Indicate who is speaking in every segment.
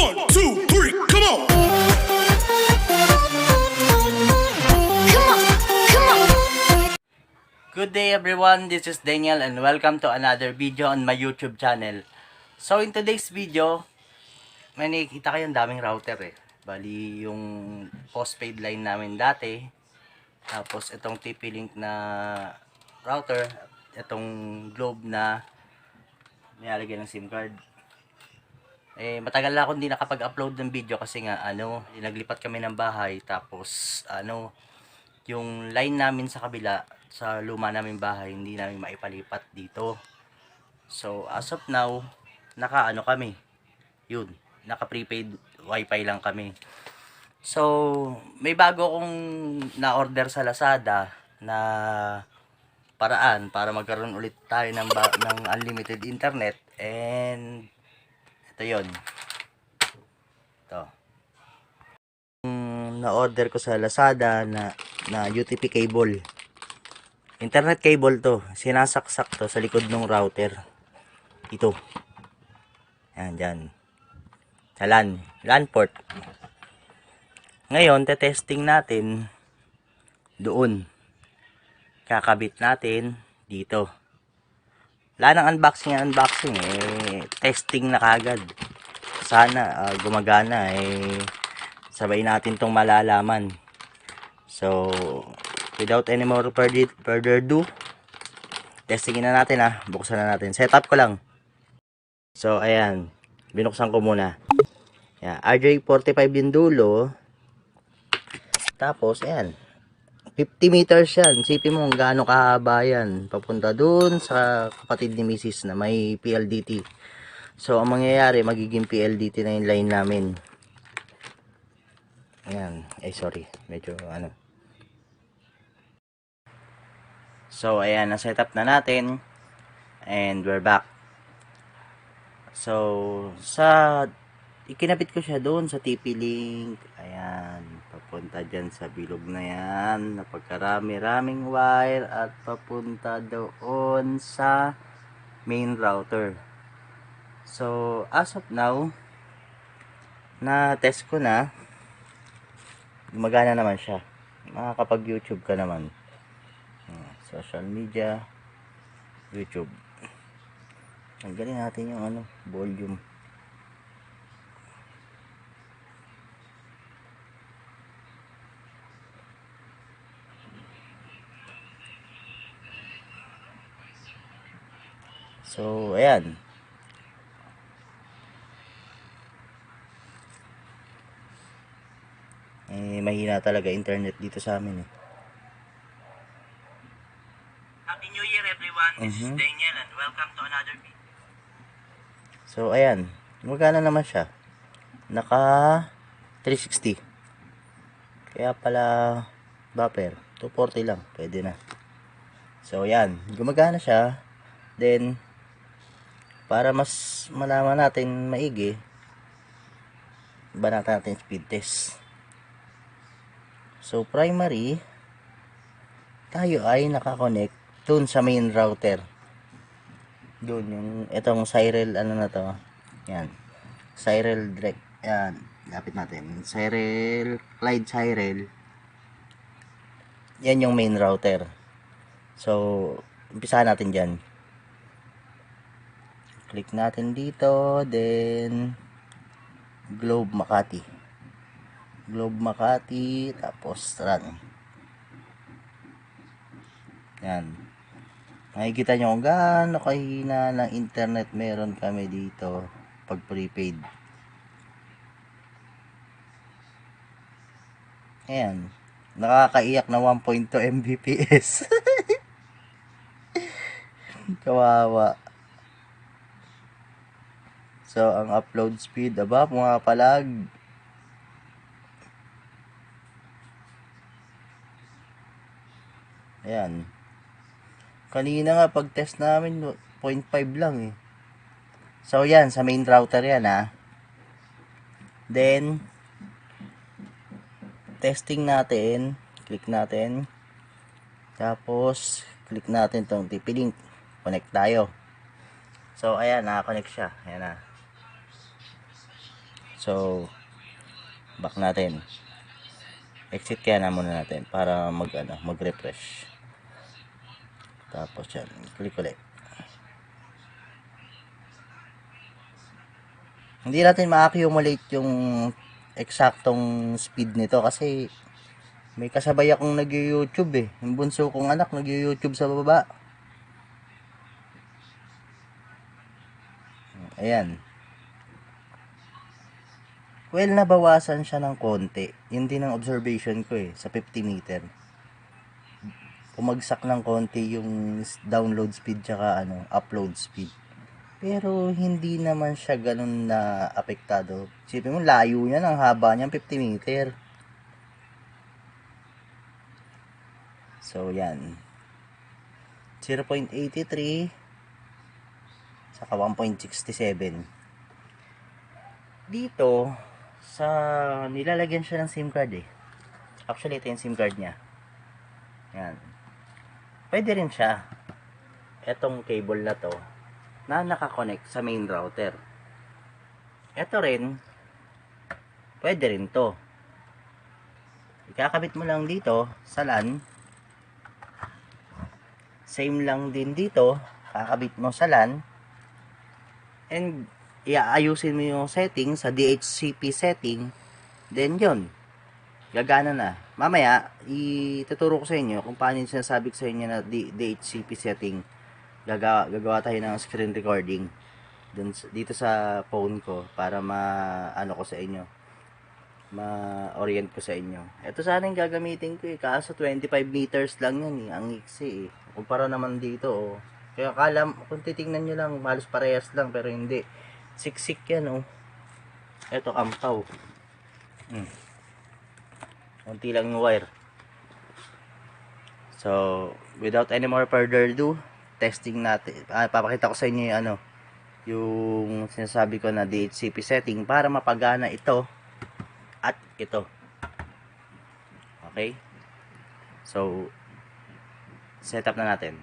Speaker 1: 1, 2, 3, come on!
Speaker 2: Good day everyone, this is Daniel and welcome to another video on my YouTube channel. So in today's video, may nakikita kayong daming router eh. Bali yung postpaid line namin dati. Tapos itong TP-Link na router. Itong Globe na nilalagyan ng SIM card. Eh matagal na akong hindi nakapag-upload ng video kasi nga naglipat kami ng bahay. Tapos yung line namin sa kabila sa luma naming bahay hindi namin maipalipat dito. So as of now kami naka prepaid wifi lang kami. So may bago akong na order sa Lazada na paraan para magkaroon ulit tayo ng unlimited internet, and ito yon, ito na order ko sa Lazada na UTP cable. Internet cable to. Sinasaksak to sa likod ng router. Ito. Yan, dyan. Sa LAN port. Ngayon, testing natin doon. Kakabit natin dito. Wala nang unboxing. Testing na kagad. Sana gumagana. Sabay natin tong malalaman. So, without any more further ado, testingin na natin buksan na natin. Setup ko lang. So, ayan. Binuksan ko muna. Ayan. RJ45 yung dulo. Tapos, ayan. 50 meters yan. Isipin mo kung gaano kahaba yan. Papunta dun sa kapatid ni Mrs. na may PLDT. So, ang mangyayari, magiging PLDT na yung line namin. Ayan. Sorry. Medyo So, ayan, na-setup na natin. And we're back. So, ikinabit ko siya doon sa TP-Link. Ayan, papunta dyan sa bilog na yan. Napagkarami-raming wire at papunta doon sa main router. So, as of now, na-test ko na. Gumagana naman siya. Makakapag-YouTube ka naman. Social media, YouTube. Tanggalin natin yung volume. So, ayan. Mahina talaga internet dito sa amin Happy New Year everyone. This is Daniel and welcome to another video. So ayan, gumagana naman siya. Naka 360. Kaya pala buffer 240 lang, pwede na. So ayan, gumagana siya. Then para mas malaman natin maigi, banatan natin speed test. So primary, tayo ay nakakonect dun sa main router. Dun yung itong Cyril na to. Yan. Cyril direct. Yan. Lapit natin. Clyde Cyril. Yan yung main router. So, umpisahan natin dyan. Click natin dito. Then, Globe Makati. Tapos run. Yan. Makikita nyo kung gaano kahina ng internet meron kami dito pag prepaid. Ayan. Nakakaiyak na 1.2 Mbps. Kawawa. So, ang upload speed, mga palag. Ayan. Kanina nga pag test namin 0.5 lang So yan, sa main router yan Then testing natin, click natin. Tapos click natin tong TP-Link. Connect tayo. So ayan, naka-connect siya. Ayan So, back natin. Exit kaya na muna natin para mag-refresh. Tapos yan, click ulit. Hindi natin ma-accumulate yung eksaktong speed nito kasi may kasabay akong nag-YouTube eh. Yung bunso kong anak nag-YouTube sa baba. Ayan. Well, nabawasan siya ng konti. Yun din ang observation ko eh, sa 50 meter. Pumagsak ng konti yung download speed tsaka upload speed. Pero hindi naman siya ganun na apektado. Isipin mo, layo niya, ang haba niya, 50 meter. So, yan. 0.83 saka 1.67. Dito, sa nilalagyan siya ng SIM card eh. Actually, ito yung SIM card niya. Yan. Pwede rin siya. Etong cable na to, na nakakonect sa main router. Ito rin, pwede rin to. Ikakabit mo lang dito sa LAN. Same lang din dito. Kakabit mo sa LAN. And, iaayusin mo yung setting sa DHCP setting. Then, yun. Gagana na. Mamaya, ituturo ko sa inyo kung paano yung sinasabi ko sa inyo na DHCP setting. Gagawa tayo ng screen recording dito sa phone ko para ko sa inyo, ma-orient ko sa inyo. Ito sana yung gagamitin ko eh, kaso 25 meters lang yan eh, ang iksi eh, kumpara naman dito oh. Kaya kung titingnan nyo lang halos parehas lang, pero hindi, siksik yan oh. Ito ampaw, konti lang yung wire. So without any more further ado, testing natin. Papakita ko sa inyo yung sinasabi ko na DHCP setting para mapagana ito at ito. Okay? So, setup na natin.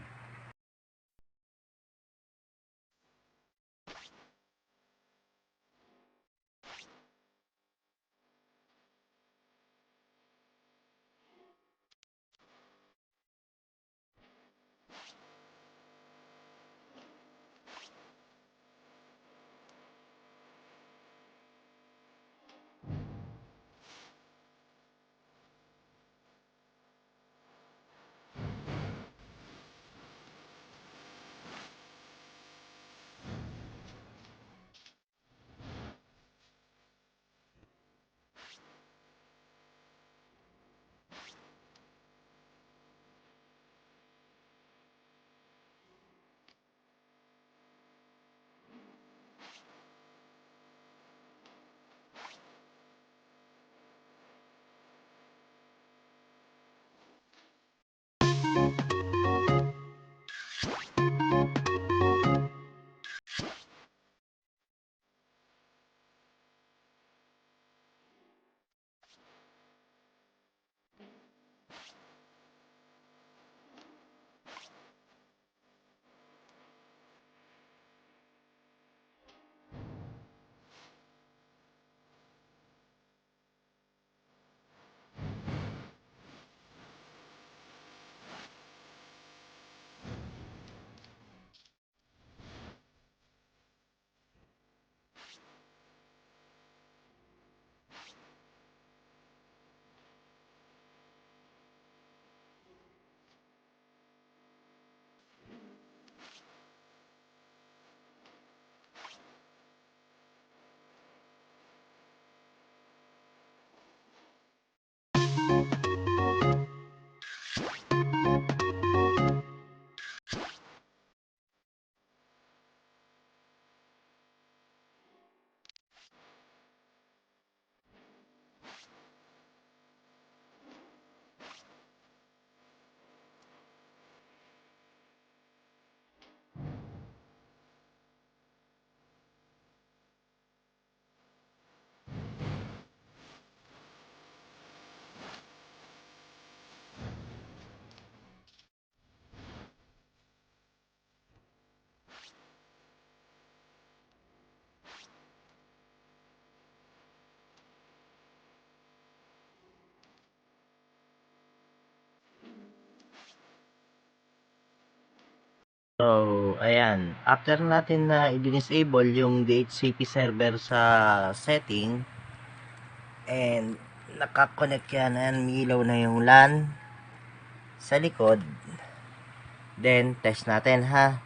Speaker 2: So, ayan. After natin na i-disable yung DHCP server sa setting, and nakakonect yan, ayan, may ilaw na yung LAN sa likod. Then, test natin ha.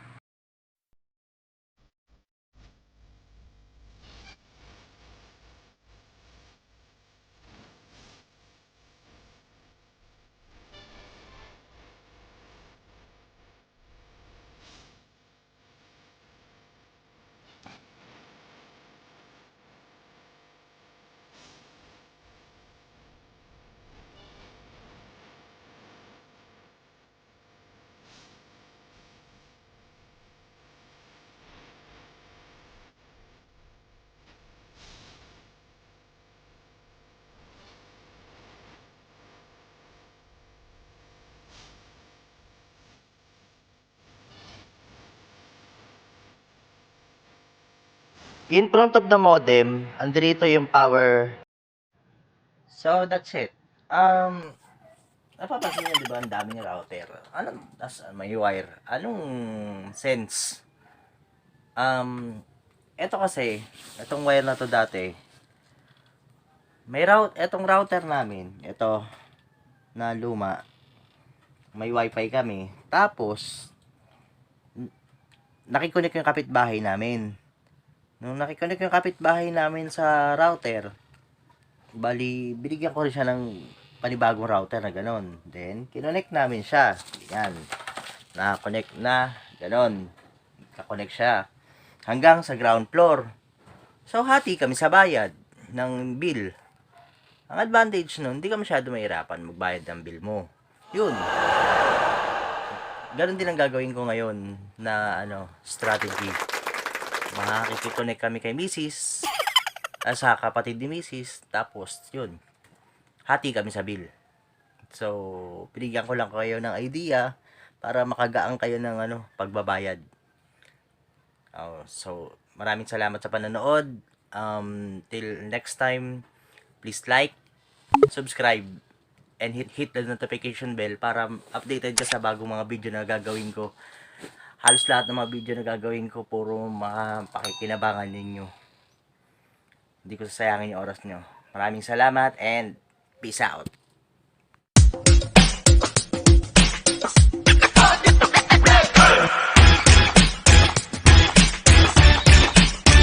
Speaker 2: In front of the modem, andito yung power. So, that's it. Napapansin nyo, di ba, ang daming router. Anong, may wire. Anong sense? Ito kasi, itong wire na to dati, etong router namin, ito, na luma, may wifi kami. Tapos, nakikonek yung kapitbahay namin. Nung nakikonek yung kapitbahay namin sa router, bali, binigyan ko rin siya ng panibagong router na ganon. Then, kinonek namin siya. Yan. Na-connect na, ganon. Nakakonect siya. Hanggang sa ground floor. So, hati kami sa bayad ng bill. Ang advantage nun, hindi ka masyado mahirapan magbayad ng bill mo. Yun. Ganon din ang gagawin ko ngayon na strategy. Makikiconnect kami kay Mrs. Sa kapatid ni Mrs. Tapos, yun. Hati kami sa bill. So, pinigyan ko lang kayo ng idea para makagaan kayo ng pagbabayad. So, maraming salamat sa panonood. Till next time, please like, subscribe, and hit the notification bell para updated ka sa bagong mga video na gagawin ko. Halos lahat ng mga video na gagawin ko, puro mga pakikinabangan ninyo. Hindi ko sasayangin yung oras nyo. Maraming salamat and peace out.